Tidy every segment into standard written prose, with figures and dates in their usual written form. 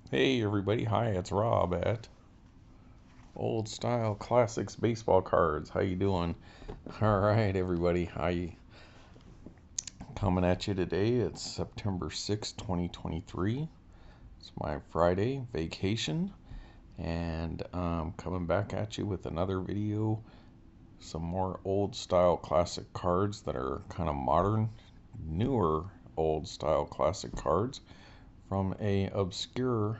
Hey everybody, hi, it's Rob at Old Style Classics Baseball Cards. How you doing? All right, everybody, coming at you today. It's September 6th, 2023. It's my Friday vacation, and I'm coming back at you with another video. Some more old style classic cards that are kind of modern, newer old style classic cards from a obscure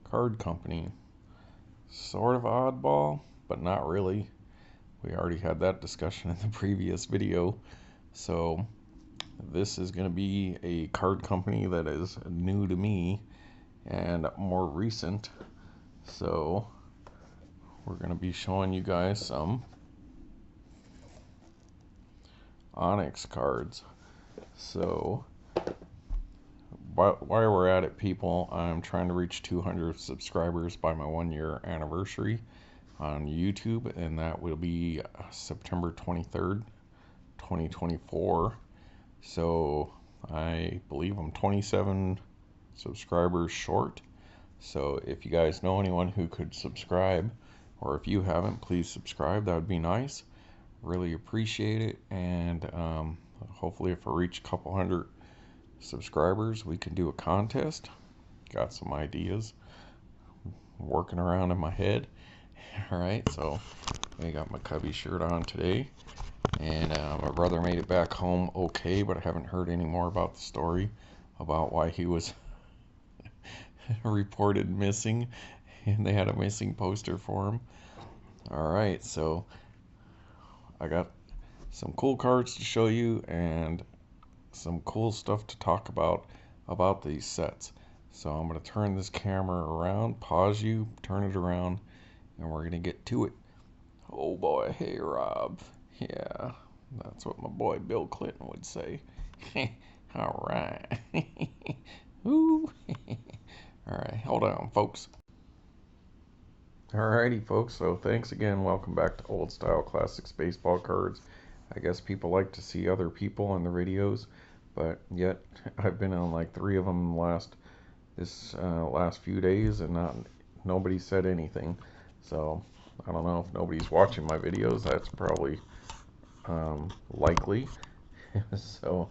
card company. Sort of oddball, but not really. We already had that discussion in the previous video. So this is going to be a card company that is new to me and more recent. So we're going to be showing you guys some Onyx cards. So while we're at it, people, I'm trying to reach 200 subscribers by my 1 year anniversary on YouTube, and that will be September 23rd, 2024. So I believe I'm 27 subscribers short. So if you guys know anyone who could subscribe, or if you haven't, please subscribe. That would be nice. Really appreciate it. And hopefully, if I reach a couple hundred subscribers, we can do a contest. Got some ideas working around in my head. All right, so I got my Cubby shirt on today, and my brother made it back home okay, but I haven't heard any more about the story about why he was reported missing, and they had a missing poster for him. All right, so I got some cool cards to show you and some cool stuff to talk about these sets. So I'm going to turn this camera around, pause you, turn it around, and we're going to get to it. Oh boy, hey Rob. Yeah, that's what my boy Bill Clinton would say. All right. Ooh. All right, hold on, folks. Alrighty, folks. So thanks again. Welcome back to Old Style Classics Baseball Cards. I guess people like to see other people in the videos, but yet I've been on like 3 of them last few days, and nobody said anything. So I don't know if nobody's watching my videos. That's probably likely. So,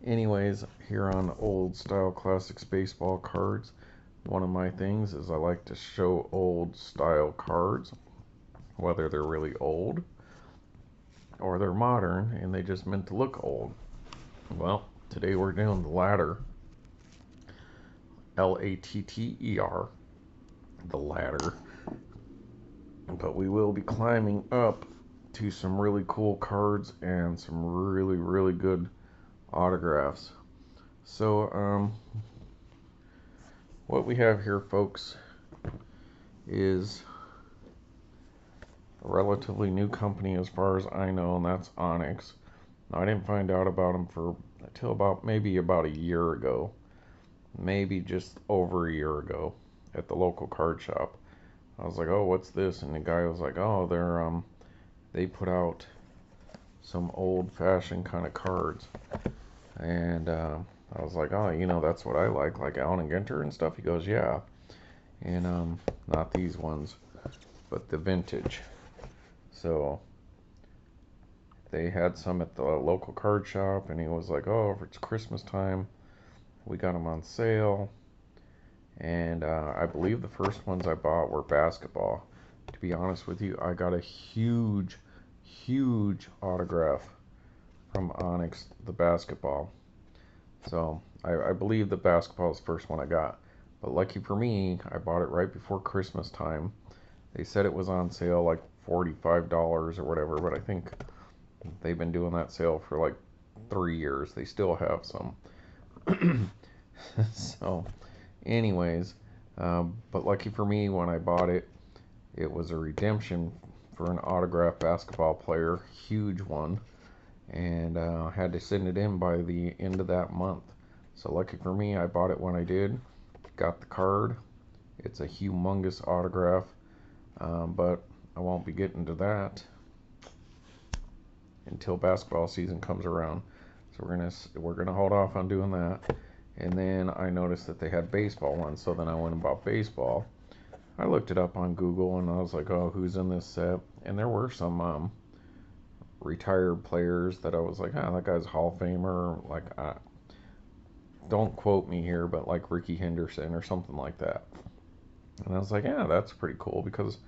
anyways, here on Old Style Classics Baseball Cards, one of my things is I like to show old style cards, whether they're really old or they're modern and they just meant to look old. Well, today we're doing the latter, Latter, the ladder, but we will be climbing up to some really cool cards and some really, really good autographs. So, what we have here, folks, is a relatively new company as far as I know, and that's Onyx. Now, I didn't find out about them until maybe about a year ago, maybe just over a year ago, at the local card shop. I was like, "Oh, what's this?" And the guy was like, "Oh, they put out some old-fashioned kind of cards." And I was like, "Oh, that's what I like Allen and Ginter and stuff." He goes, "Yeah," and not these ones, but the vintage. So they had some at the local card shop, and he was like, "Oh, if it's Christmas time, we got them on sale." And I believe the first ones I bought were basketball. To be honest with you, I got a huge, huge autograph from Onyx, the basketball. So I believe the basketball is the first one I got. But lucky for me, I bought it right before Christmas time. They said it was on sale like $45 or whatever, but I think they've been doing that sale for like 3 years. They still have some. So, anyways, but lucky for me, when I bought it, it was a redemption for an autographed basketball player, huge one, and had to send it in by the end of that month. So lucky for me, I bought it when I did, got the card. It's a humongous autograph, but I won't be getting to that until basketball season comes around. So we're gonna hold off on doing that. And then I noticed that they had baseball ones, so then I went and bought baseball. I looked it up on Google and I was like, oh, who's in this set? And there were some retired players that I was like, ah, that guy's a Hall of Famer. Like, don't quote me here, but like Ricky Henderson or something like that. And I was like, yeah, that's pretty cool because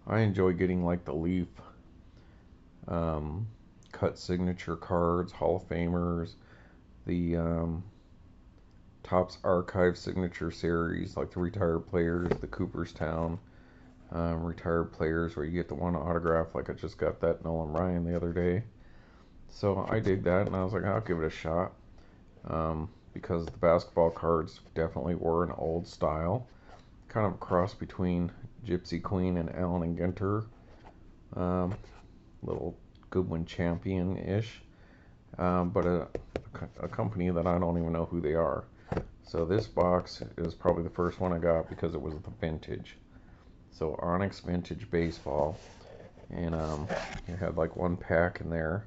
I enjoy getting like the Leaf cut signature cards, Hall of Famers, the Topps Archive signature series, like the retired players, the Cooperstown retired players where you get the one autograph. Like I just got that Nolan Ryan the other day. So I dig that, and I was like, I'll give it a shot. Because the basketball cards definitely were an old style, kind of a cross between Gypsy Queen and Allen and Ginter, little Goodwin champion-ish, but a company that I don't even know who they are. So this box is probably the first one I got because it was the vintage. So Onyx Vintage Baseball, and it had like one pack in there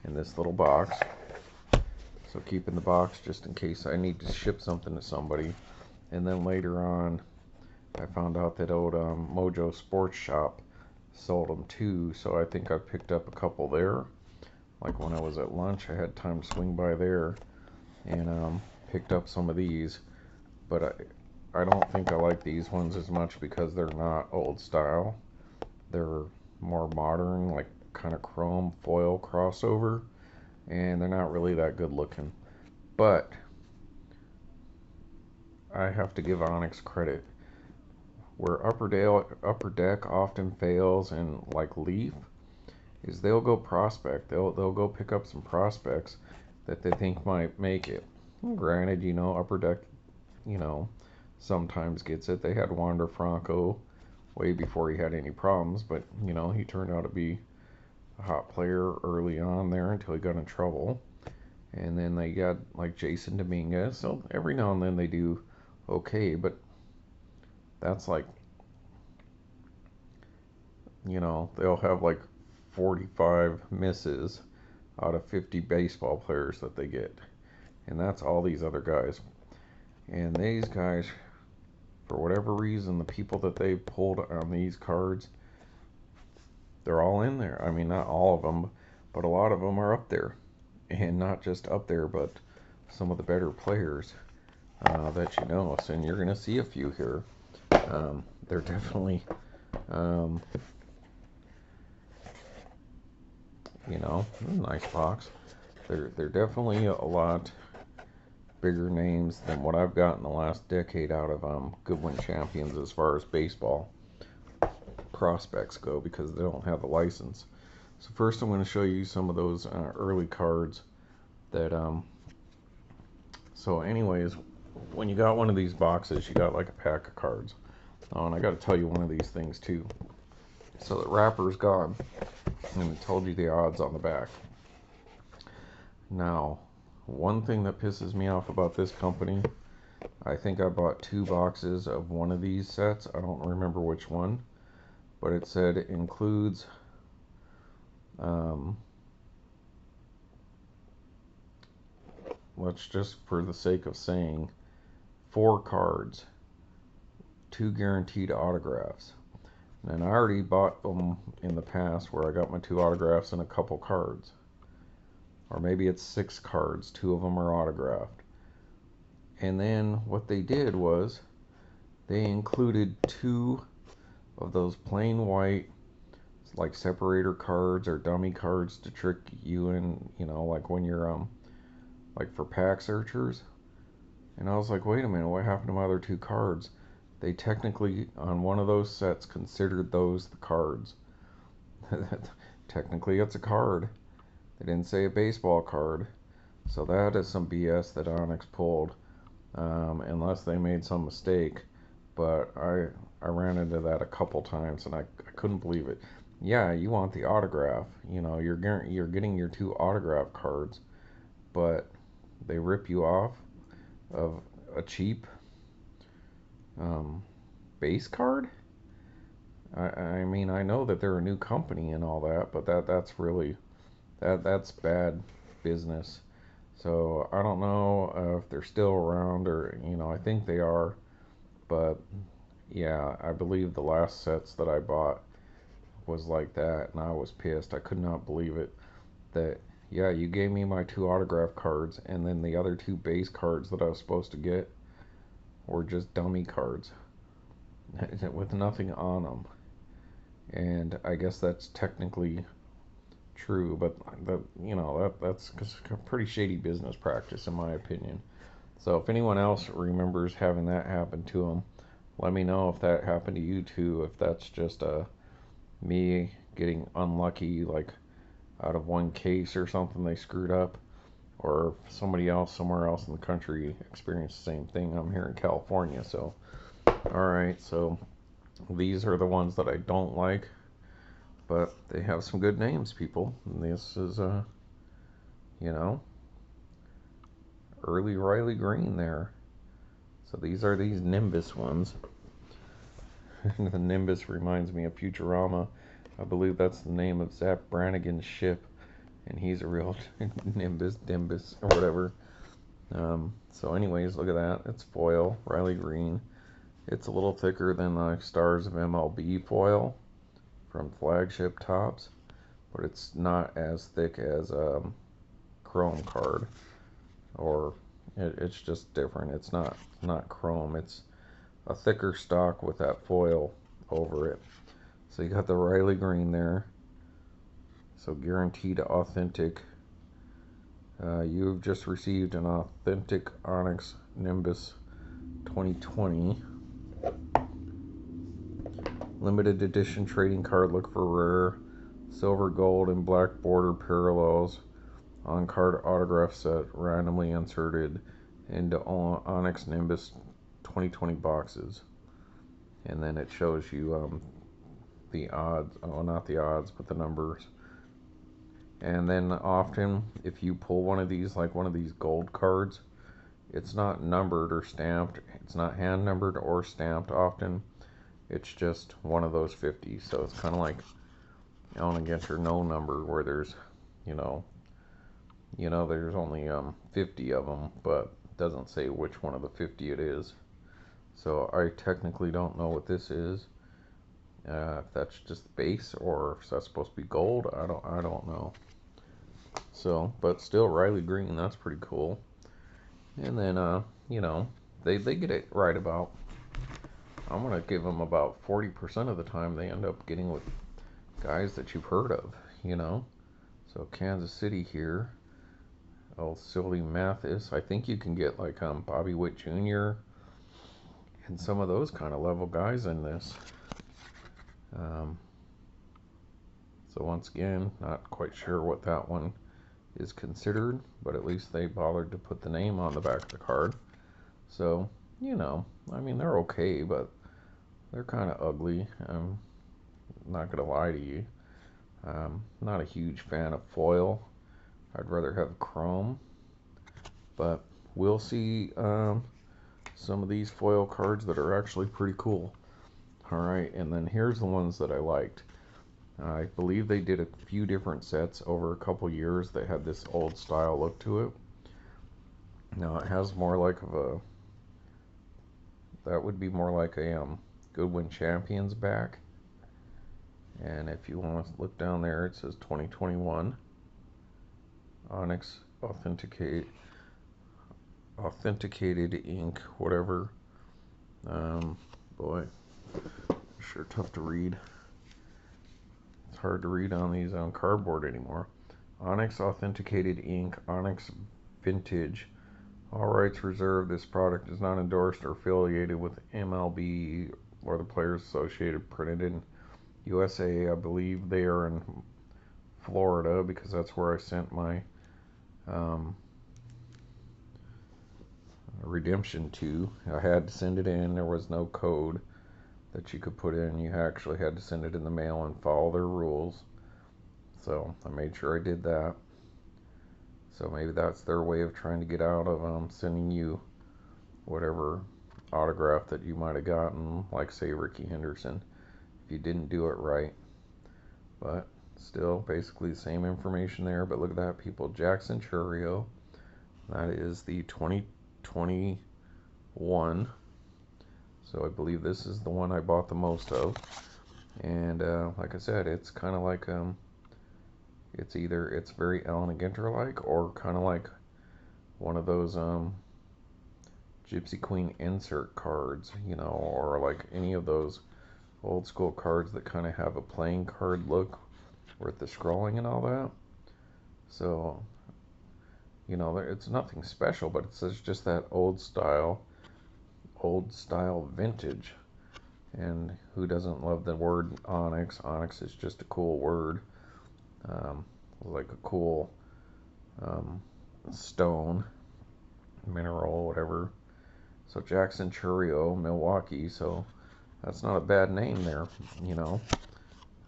in this little box. So keep in the box just in case I need to ship something to somebody. And then later on, I found out that old Mojo Sports Shop sold them too. So I think I picked up a couple there. Like when I was at lunch, I had time to swing by there and picked up some of these. But I don't think I like these ones as much because they're not old style. They're more modern, like kind of chrome foil crossover. And they're not really that good looking. But I have to give Onyx credit. Where Upper Deck often fails and like Leaf is they'll go prospect. They'll go pick up some prospects that they think might make it. And granted, Upper Deck, sometimes gets it. They had Wander Franco way before he had any problems, but he turned out to be a hot player early on there until he got in trouble. And then they got like Jason Dominguez. So every now and then they do okay, but that's like, they'll have like 45 misses out of 50 baseball players that they get. And that's all these other guys. And these guys, for whatever reason, the people that they pulled on these cards, they're all in there. I mean, not all of them, but a lot of them are up there. And not just up there, but some of the better players that you know. So, and you're going to see a few here. They're definitely, nice box. They're definitely a lot bigger names than what I've got in the last decade out of Goodwin champions as far as baseball prospects go because they don't have the license. So first I'm going to show you some of those early cards that so anyways, when you got one of these boxes, you got like a pack of cards. Oh, and I got to tell you one of these things too. So the wrapper's gone, and it told you the odds on the back. Now, one thing that pisses me off about this company, I think I bought 2 boxes of one of these sets. I don't remember which one, but it said it includes let's just for the sake of saying 4 cards, 2 guaranteed autographs. And I already bought them in the past where I got my 2 autographs and a couple cards. Or maybe it's 6 cards, 2 of them are autographed. And then what they did was they included 2 of those plain white like separator cards or dummy cards to trick you in, like when you're like for pack searchers. And I was like, wait a minute, what happened to my other 2 cards? They technically on one of those sets considered those the cards. Technically it's a card. They didn't say a baseball card. So that is some BS that Onyx pulled, unless they made some mistake. But I ran into that a couple times and I couldn't believe it. Yeah, you want the autograph. You're getting your 2 autograph cards, but they rip you off of a cheap base card. I mean, I know that they're a new company and all that, but that's really that's bad business. So I don't know if they're still around or, I think they are. But yeah, I believe the last sets that I bought was like that, and I was pissed. I could not believe it. That, yeah, you gave me my 2 autograph cards, and then the other 2 base cards that I was supposed to get were just dummy cards with nothing on them. And I guess that's technically true, but that's a pretty shady business practice in my opinion. So if anyone else remembers having that happen to them, let me know if that happened to you too. If that's just me getting unlucky, like out of one case or something they screwed up, or if somebody else somewhere else in the country experienced the same thing. I'm here in California, so alright, so these are the ones that I don't like, but they have some good names, people. And this is you know, early Riley Greene there. So these are these Nimbus ones. The Nimbus reminds me of Futurama. I believe that's the name of Zap Brannigan's ship, and he's a real Nimbus, or whatever. So anyways, look at that. It's foil, Riley Greene. It's a little thicker than the Stars of MLB foil from Flagship Tops, but it's not as thick as Chrome card, or it's just different. It's not Chrome. It's a thicker stock with that foil over it. So you got the Riley Greene there. So guaranteed authentic. You've just received an authentic Onyx Nimbus 2020. Limited edition trading card. Look for rare silver, gold, and black border parallels on card autograph set randomly inserted into Onyx Nimbus 2020 boxes. And then it shows you the odds, not the odds, but the numbers. And then often, if you pull one of these, like one of these gold cards, it's not numbered or stamped. It's not hand numbered or stamped often. It's just one of those 50. So it's kind of like on a get or no number, where there's, there's only 50 of them, but it doesn't say which one of the 50 it is. So I technically don't know what this is. If that's just base or if that's supposed to be gold, I don't know. So, but still, Riley Greene, that's pretty cool. And then, they get it right about. I'm gonna give them about 40% of the time they end up getting with guys that you've heard of, So Kansas City here, Silly Mathis. I think you can get like Bobby Witt Jr. and some of those kind of level guys in this. So once again, not quite sure what that one is considered, but at least they bothered to put the name on the back of the card. So, they're okay, but they're kind of ugly. I'm not gonna lie to you. Not a huge fan of foil. I'd rather have chrome, but we'll see some of these foil cards that are actually pretty cool. Alright, and then here's the ones that I liked. I believe they did a few different sets over a couple years that had this old style look to it. Now it has more like that would be more like a Goodwin Champions back. And if you want to look down there, it says 2021 Onyx authenticated ink, whatever. Boy, sure tough to read. It's hard to read on these on cardboard anymore. Onyx authenticated ink, Onyx vintage. All rights reserved. This product is not endorsed or affiliated with MLB or the players associated. Printed in USA. I believe they are in Florida because that's where I sent my redemption to. I had to send it in. There was no code that you could put in. You actually had to send it in the mail and follow their rules. So I made sure I did that. So maybe that's their way of trying to get out of sending you whatever autograph that you might have gotten, like say Ricky Henderson, if you didn't do it right. But still, basically the same information there. But look at that, people. Jackson Chourio, That is the 2021. So I believe this is the one I bought the most of. And like I said, it's kind of like it's very Alan Ginter-like, or kind of like one of those Gypsy Queen insert cards, you know, or like any of those old school cards that kind of have a playing card look with the scrolling and all that. So, you know, it's nothing special, but it's just that old style vintage. And who doesn't love the word Onyx? Onyx is just a cool word, like a cool stone, mineral, whatever. So Jackson Chourio, Milwaukee. So that's not a bad name there, you know.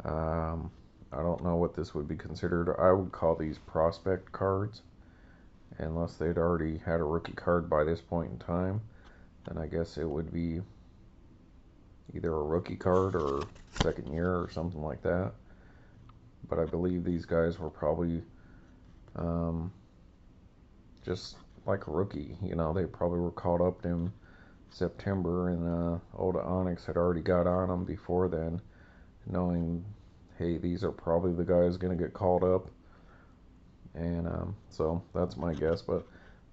I don't know what this would be considered. I would call these prospect cards, unless they'd already had a rookie card by this point in time. Then I guess it would be either a rookie card or second year or something like that. But I believe these guys were probably just like a rookie. You know, they probably were called up in September, and old Onyx had already got on them before then, knowing, hey, these are probably the guys going to get called up. And so that's my guess. But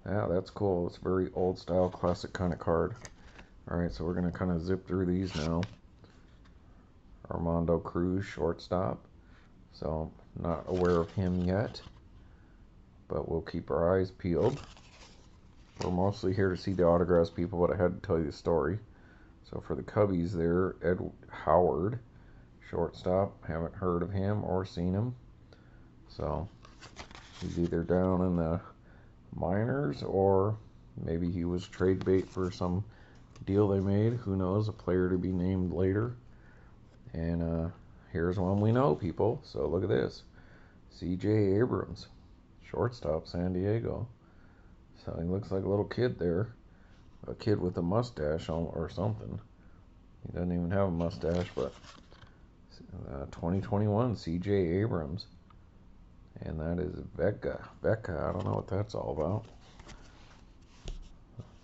yeah, that's cool. It's a very old style, classic kind of card. Alright, so we're going to kind of zip through these now. Armando Cruz, shortstop. So, not aware of him yet, but we'll keep our eyes peeled. We're mostly here to see the autographs, people, but I had to tell you the story. So for the Cubbies there, Ed Howard, shortstop. Haven't heard of him or seen him. So he's either down in the minors, or maybe he was trade bait for some deal they made. Who knows? A player to be named later. And here's one we know, people. So look at this. C.J. Abrams, shortstop, San Diego. So he looks like a little kid there. A kid with a mustache or something. He doesn't even have a mustache, but 2021 C.J. Abrams. And that is Becca. Becca, I don't know what that's all about.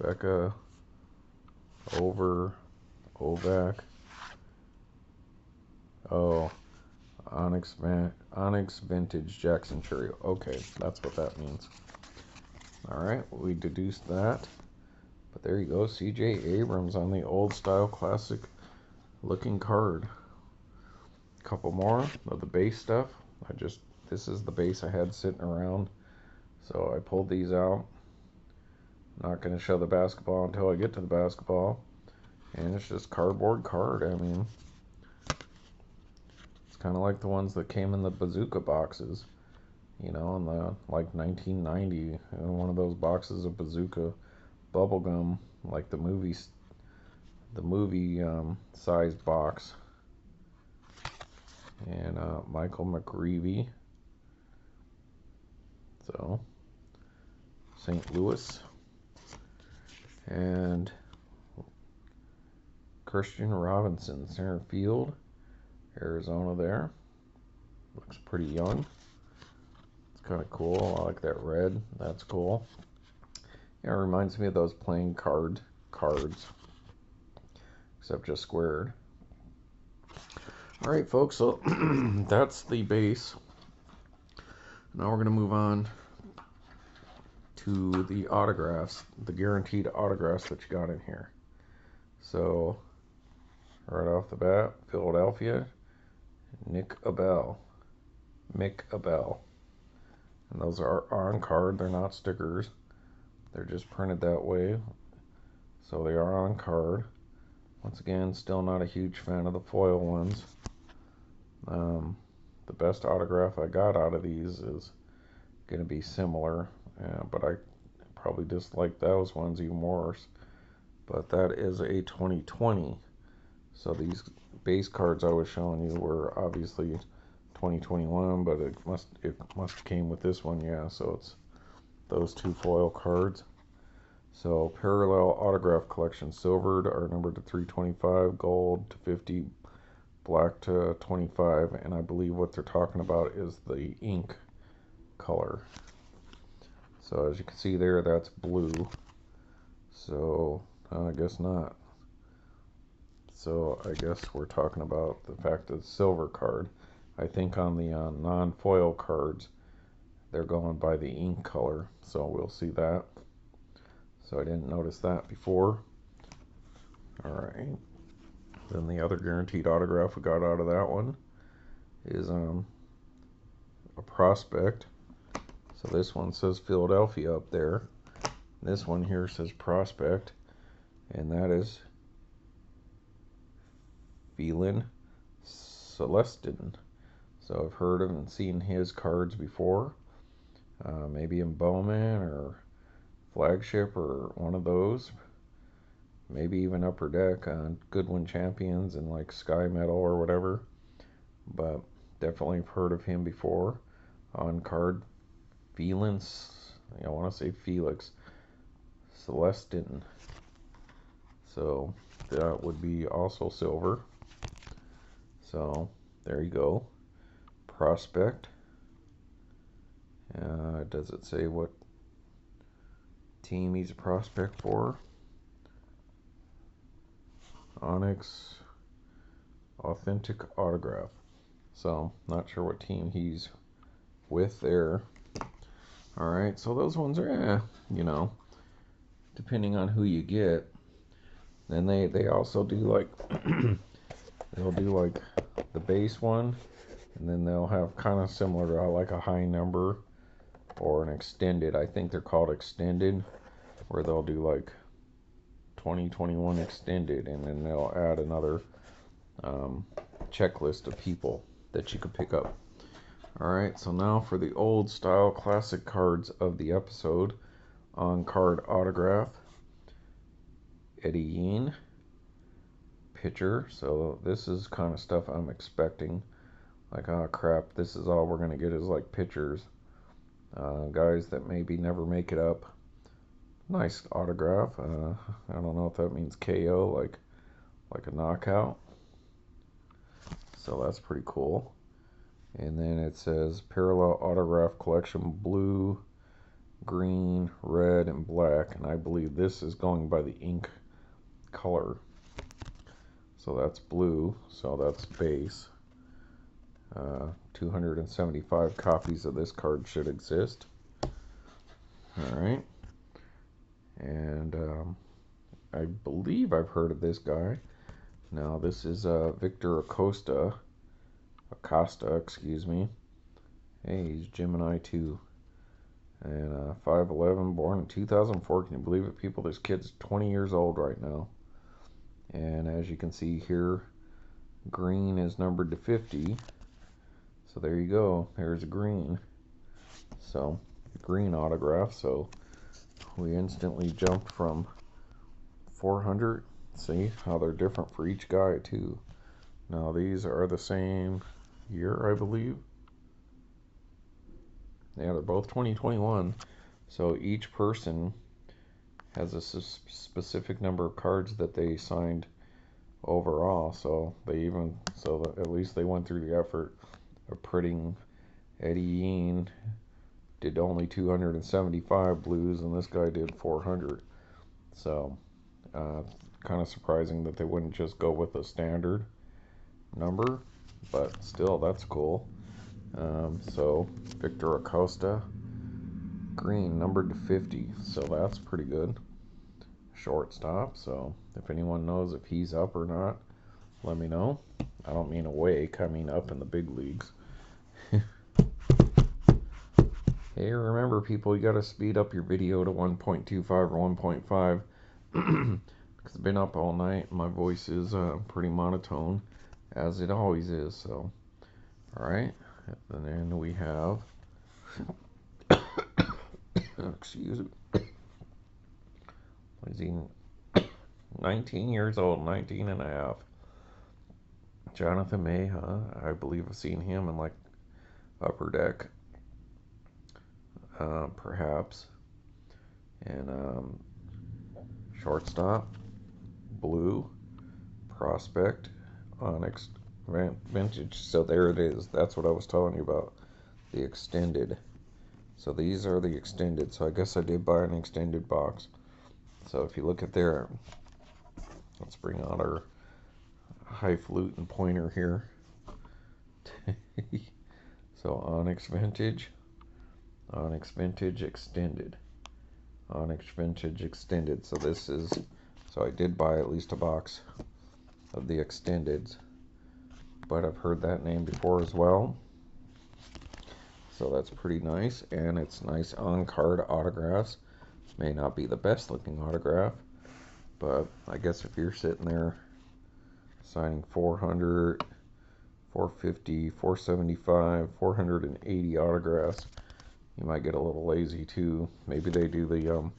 Becca over Ovac. Oh, Onyx Vintage Jackson Chourio. Okay, that's what that means. Alright, we deduced that. But there you go, C.J. Abrams on the old style classic looking card. A couple more of the base stuff. This is the base I had sitting around, so I pulled these out. Not going to show the basketball until I get to the basketball. And it's just cardboard card. I mean, it's kind of like the ones that came in the bazooka boxes, you know, in the like 1990, one of those boxes of bazooka bubblegum, like the movie sized box. And Michael McGreevy. So St. Louis. And Christian Robinson, center field, Arizona there. Looks pretty young. It's kind of cool. I like that red. That's cool. Yeah, it reminds me of those playing cards, except just squared. Alright, folks, so that's the base. Now we're going to move on to the autographs, the guaranteed autographs that you got in here. So, right off the bat, Philadelphia, Mick Abel. And those are on card, they're not stickers. They're just printed that way. So they are on card. Once again, still not a huge fan of the foil ones. The best autograph I got out of these is going to be similar, but I probably dislike those ones even worse. But that is a 2020. So these base cards I was showing you were obviously 2021, but it must came with this one, yeah. So it's those two foil cards. So parallel autograph collection, silvered are numbered to 325, gold to 50, black to 25, and I believe what they're talking about is the ink color. So as you can see there, that's blue. So I guess not. So I guess we're talking about the fact that it's silver card. I think on the non-foil cards, they're going by the ink color. So we'll see that. So I didn't notice that before. Alright. Then the other guaranteed autograph we got out of that one is a prospect. So this one says Philadelphia up there. This one here says prospect. And that is Felnin, Celesten. So I've heard of and seen his cards before. Maybe in Bowman or Flagship or one of those. Maybe even Upper Deck on Goodwin Champions and like Sky Metal or whatever. But definitely have heard of him before. On card, Felin, I want to say Felix, Celesten. So that would be also silver. So there you go. Prospect. Does it say what team he's a prospect for? Onyx authentic autograph. So not sure what team he's with there. Alright, so those ones are, you know, depending on who you get. Then they also do like they'll do like the base one, and then they'll have kind of similar to like a high number or an extended. I think they're called extended, where they'll do like 2021 extended, and then they'll add another checklist of people that you could pick up. Alright, so now for the old style classic cards of the episode. On card autograph, Eddie Yeen, pitcher. So this is kind of stuff I'm expecting. Like, oh crap, this is all we're going to get is like pitchers. Guys that maybe never make it up. Nice autograph. I don't know if that means KO, like a knockout. So that's pretty cool. And then it says parallel autograph collection, blue, green, red, and black. And I believe this is going by the ink color. So that's blue. So that's base. 275 copies of this card should exist. Alright. And I believe I've heard of this guy. Now this is Victor Acosta, excuse me. Hey, he's Gemini too. And 5'11", born in 2004. Can you believe it, people? This kid's 20 years old right now. And as you can see here, green is numbered to 50. So there you go. There's a green. So, green autograph. So we instantly jumped from 400. See how they're different for each guy too. Now these are the same year, I believe. Yeah, they're both 2021. So each person has a specific number of cards that they signed overall. So at least they went through the effort of printing. Eddie Yeen did only 275 blues, and this guy did 400. So kind of surprising that they wouldn't just go with a standard number, but still, that's cool. So Victor Acosta, green, numbered to 50. So that's pretty good. Shortstop. So if anyone knows if he's up or not, let me know. I don't mean awake, I mean up in the big leagues. Hey, remember people, you gotta speed up your video to 1.25 or 1.5 because I've been up all night. My voice is pretty monotone, as it always is. So, alright, and then we have excuse me, is he 19 years old, 19 and a half. Jonathan Mejia, I believe I've seen him in like Upper Deck, perhaps. And shortstop, blue, prospect, Onyx, vintage. So there it is. That's what I was telling you about, the extended. So these are the extended. So I guess I did buy an extended box. So if you look at there, let's bring out our highfalutin pointer here. So Onyx Vintage Extended. Onyx Vintage Extended. So this is, so I did buy at least a box of the extendeds, but I've heard that name before as well. So that's pretty nice, and it's nice on-card autographs. May not be the best looking autograph, but I guess if you're sitting there signing 400, 450, 475, 480 autographs, you might get a little lazy too. Maybe they do the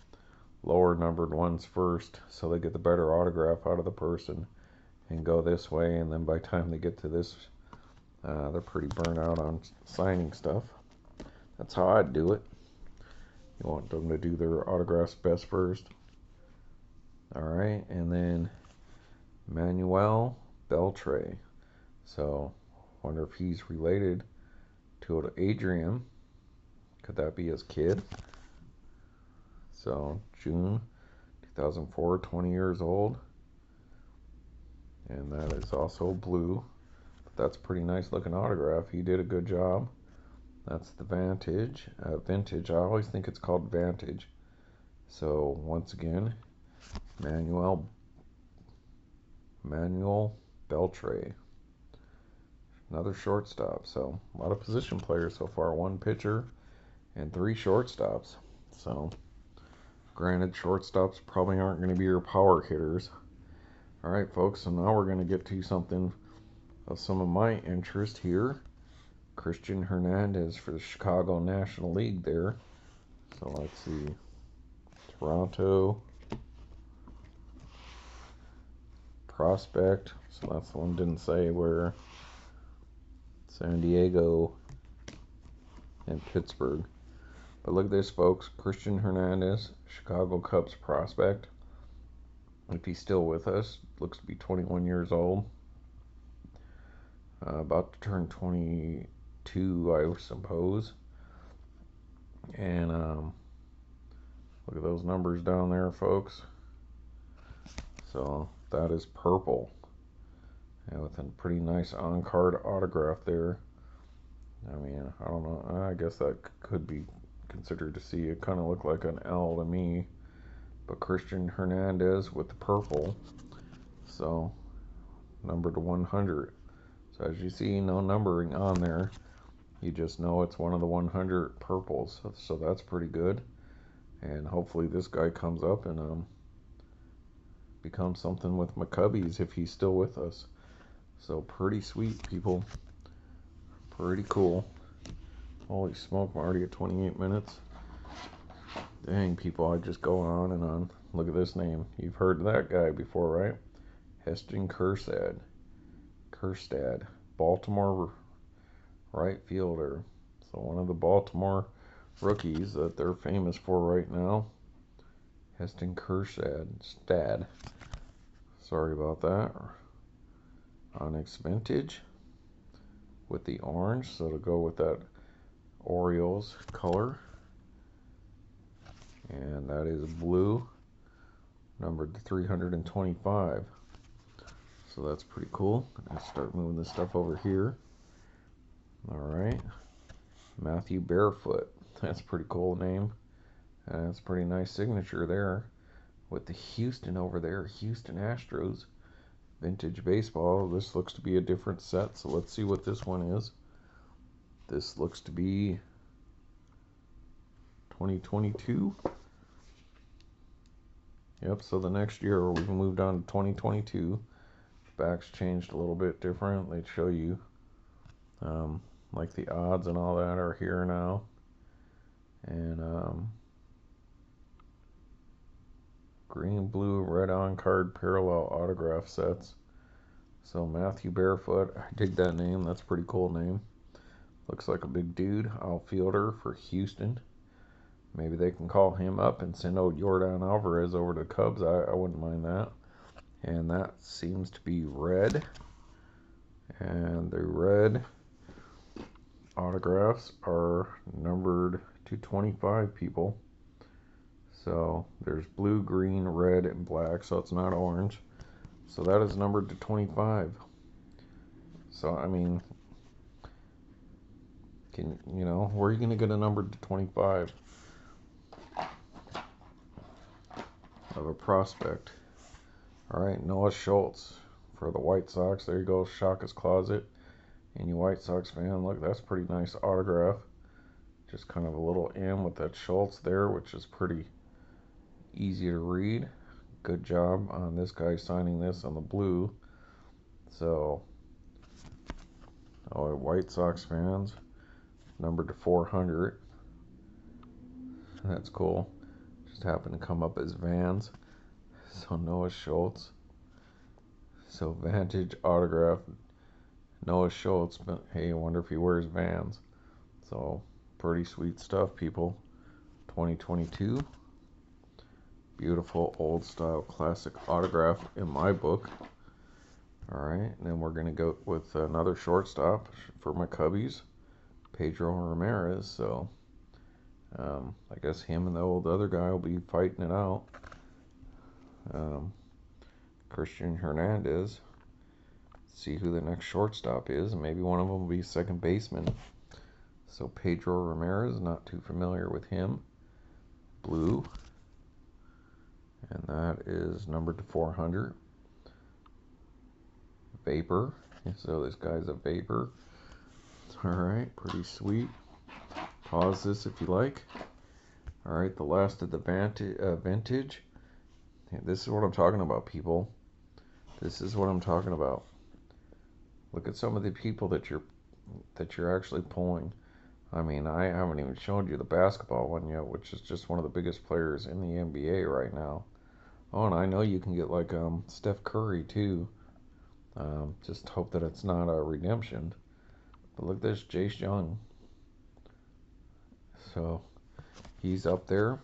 lower numbered ones first, so they get the better autograph out of the person and go this way, and then by the time they get to this, they're pretty burnt out on signing stuff. That's how I'd do it. You want them to do their autographs best first. Alright, and then Manuel Beltre. So, wonder if he's related to Adrian. Could that be his kid? So, June 2004, 20 years old. And that is also blue. But that's a pretty nice looking autograph. He did a good job. That's the Vintage. I always think it's called Vantage. So, once again, Manuel Beltre. Another shortstop. So, a lot of position players so far. One pitcher and 3 shortstops. So, granted, shortstops probably aren't going to be your power hitters. Alright, folks, so now we're going to get to something of some of my interest here. Cristian Hernandez for the Chicago National League there. So, let's see. Toronto. Prospect. So, that's the one didn't say where. San Diego and Pittsburgh. But look at this, folks. Cristian Hernandez, Chicago Cubs prospect. If he's still with us, looks to be 21 years old. About to turn 22, I suppose. And look at those numbers down there, folks. So that is purple. And with a pretty nice on-card autograph there. I mean, I don't know. I guess that could be considered to see. It kind of looked like an L to me. But Cristian Hernandez with the purple. So, numbered to 100. So as you see, no numbering on there. You just know it's one of the 100 purples. So that's pretty good. And hopefully this guy comes up and becomes something with McCubbies if he's still with us. So pretty sweet, people. Pretty cool. Holy smoke, I'm already at 28 minutes. Dang, people, I just go on and on. Look at this name. You've heard of that guy before, right? Heston Kjerstad. Baltimore right fielder. So one of the Baltimore rookies that they're famous for right now. Heston Kjerstad. Sorry about that. Onyx Vintage with the orange, so to go with that Orioles color. And that is blue, numbered to 325. So that's pretty cool. Let's start moving this stuff over here. Alright. Matthew Barefoot. That's a pretty cool name. That's a pretty nice signature there. With the Houston over there, Houston Astros. Vintage baseball. This looks to be a different set, so let's see what this one is. This looks to be 2022. Yep, so the next year we've moved on to 2022. Backs changed a little bit different. They show you like the odds and all that are here now. And green, blue, red on-card parallel autograph sets. So Matthew Barefoot, I dig that name. That's a pretty cool name. Looks like a big dude, outfielder for Houston. Maybe they can call him up and send old Yordan Alvarez over to the Cubs. I wouldn't mind that. And that seems to be red. And the red autographs are numbered 225, people. So there's blue, green, red, and black, so it's not orange. So that is numbered to 25. So, I mean, where are you going to get a number to 25 of a prospect? All right, Noah Schultz for the White Sox. There you go, Shaka's Closet. And you White Sox fan, look, that's a pretty nice autograph. Just kind of a little M with that Schultz there, which is pretty easy to read. Good job on this guy signing this on the blue. So, White Sox fans, numbered to 400. That's cool. Just happened to come up as Vans. So Noah Schultz. So Vantage autograph, Noah Schultz. But hey, I wonder if he wears Vans. So pretty sweet stuff, people. 2022. Beautiful old style classic autograph in my book. Alright, and then we're going to go with another shortstop for my Cubbies, Pedro Ramirez. So I guess him and the other guy will be fighting it out. Cristian Hernandez. See who the next shortstop is, and maybe one of them will be second baseman. So Pedro Ramirez, not too familiar with him. Blue. And that is numbered to 400. Vapor. So this guy's a Vapor. Alright, pretty sweet. Pause this if you like. Alright, the last of the vintage. This is what I'm talking about, people. This is what I'm talking about. Look at some of the people that you're actually pulling. I mean, I haven't even shown you the basketball one yet, which is just one of the biggest players in the NBA right now. Oh, and I know you can get like Steph Curry too. Just hope that it's not a redemption. But look at this, Jace Jung. So he's up there.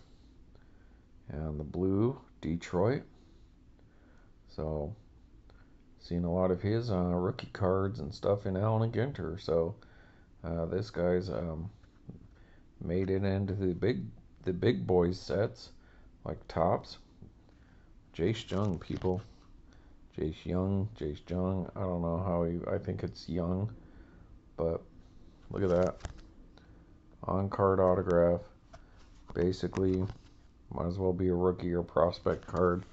And the blue, Detroit. So seen a lot of his rookie cards and stuff in Allen and Ginter. So this guy's made it into the big boys sets, like tops. Jace Jung, people. Jace Jung. I don't know how I think it's Young, but look at that. On card autograph. Basically, might as well be a rookie or prospect card.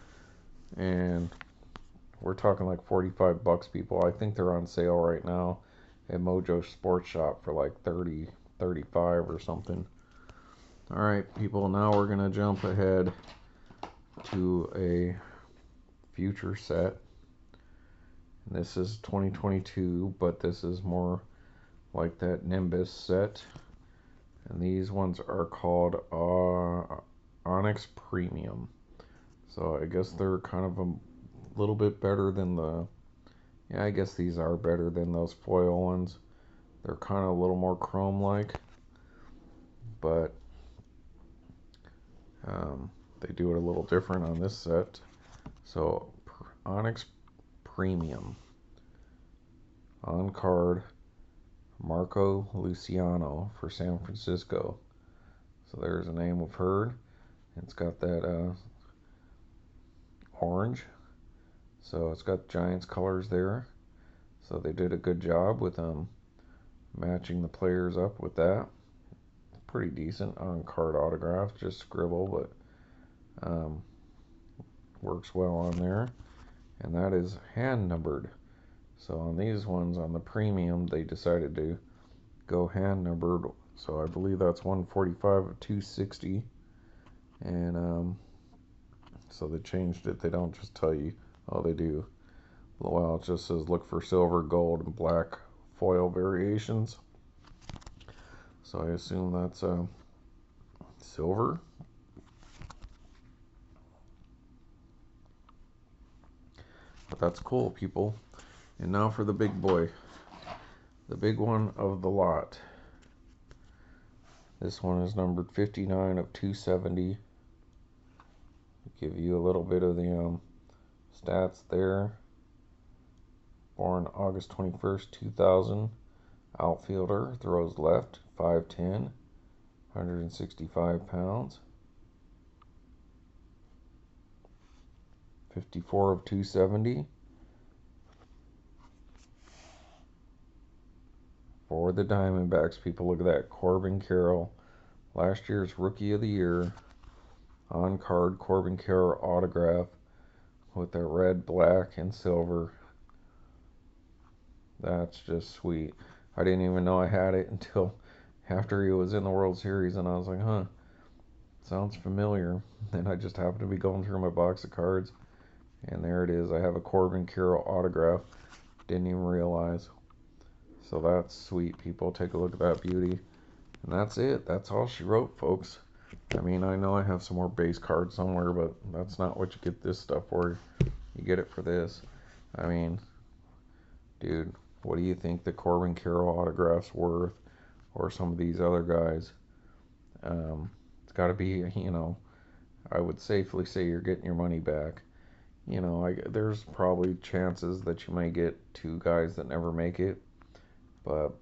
And we're talking like 45 bucks, people. I think they're on sale right now at Mojo Sports Shop for like 30, 35 or something. All right, people, now we're going to jump ahead to a future set. And this is 2022, but this is more like that Nimbus set. And these ones are called Onyx Premium. So I guess they're kind of a little bit better than yeah, I guess these are better than those foil ones. They're kind of a little more chrome-like, but they do it a little different on this set. So Onyx Premium. On card, Marco Luciano for San Francisco. So there's a name we've heard. It's got that orange. So it's got Giants colors there. So they did a good job with matching the players up with that. Pretty decent on card autograph, just scribble, but works well on there. And that is hand numbered. So on these ones, on the premium, they decided to go hand numbered. So I believe that's 145 of 260. And so they changed it. They don't just tell you. Oh, they do. Well, it just says look for silver, gold, and black foil variations. So I assume that's silver. But that's cool, people. And now for the big boy. The big one of the lot. This one is numbered 59 of 270. Give you a little bit of the stats there. Born August 21st, 2000. Outfielder, throws left, 5'10". 165 pounds. 54 of 270. For the Diamondbacks, people, look at that. Corbin Carroll, last year's Rookie of the Year. On card, Corbin Carroll autograph with the red, black, and silver. That's just sweet. I didn't even know I had it until after he was in the World Series, and I was like, huh, sounds familiar. And I just happened to be going through my box of cards, and there it is. I have a Corbin Carroll autograph. Didn't even realize. So that's sweet, people. Take a look at that beauty. And that's it. That's all she wrote, folks. I mean, I know I have some more base cards somewhere, but that's not what you get this stuff for. You get it for this. I mean, dude, what do you think the Corbin Carroll autograph's worth? Or some of these other guys? It's got to be, I would safely say you're getting your money back. There's probably chances that you might get 2 guys that never make it. But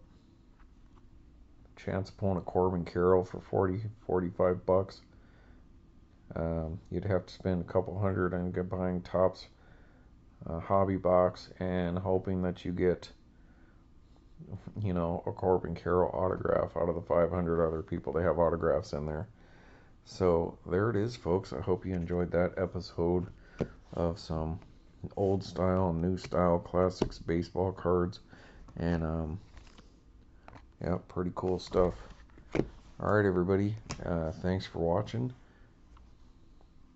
chance of pulling a Corbin Carroll for 40, 45 bucks. You'd have to spend a couple hundred on buying Topps hobby box and hoping that you get, a Corbin Carroll autograph out of the 500 other people that have autographs in there. So there it is, folks. I hope you enjoyed that episode of some old style and new style classics baseball cards. And yeah, pretty cool stuff. Alright, everybody. Thanks for watching.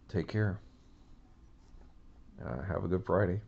Take care. Have a good Friday.